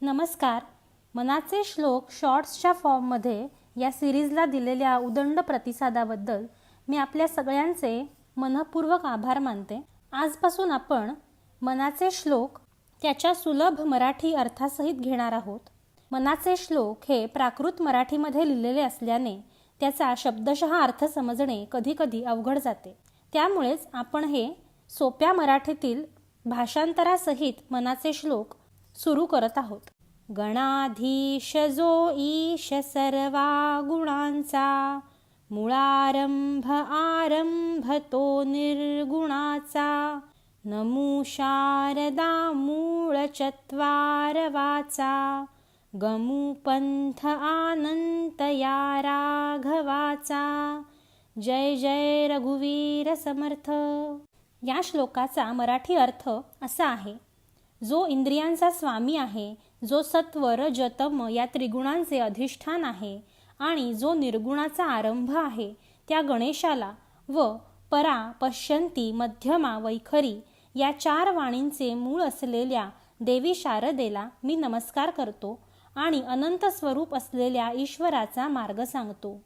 नमस्कार. मनाचे श्लोक शॉर्ट्सच्या फॉर्ममध्ये या सिरीजला दिलेल्या उदंड प्रतिसादाबद्दल मी आपल्या सगळ्यांचे मनपूर्वक आभार मानते. आजपासून आपण मनाचे श्लोक त्याच्या सुलभ मराठी अर्थासहित घेणार आहोत. मनाचे श्लोक हे प्राकृत मराठीमध्ये लिहिलेले असल्याने त्याचा शब्दशः अर्थ समजणे कधीकधी अवघड जाते. त्यामुळेच आपण हे सोप्या मराठीतील भाषांतरासहित मनाचे श्लोक सुरू करत आहोत. गणाधीश जो ईश सर्वा गुणांचा, मुळारंभ आरंभ तो निर्गुणाचा. नमो शारदा मूळ चत्वार वाचा, गमू पंथ आनंत या राघवाचा. जय जय रघुवीर समर्थ. या श्लोकाचा मराठी अर्थ असा आहे: जो इंद्रियांचा स्वामी आहे, जो सत्व रज तम या त्रिगुणांचे अधिष्ठान आहे आणि जो निर्गुणाचा आरंभ आहे, त्या गणेशाला व परा पश्यंती मध्यमा वैखरी या 4 वाणींचे मूळ असलेल्या देवी शारदेला मी नमस्कार करतो आणि अनंत स्वरूप असलेल्या ईश्वराचा मार्ग सांगतो.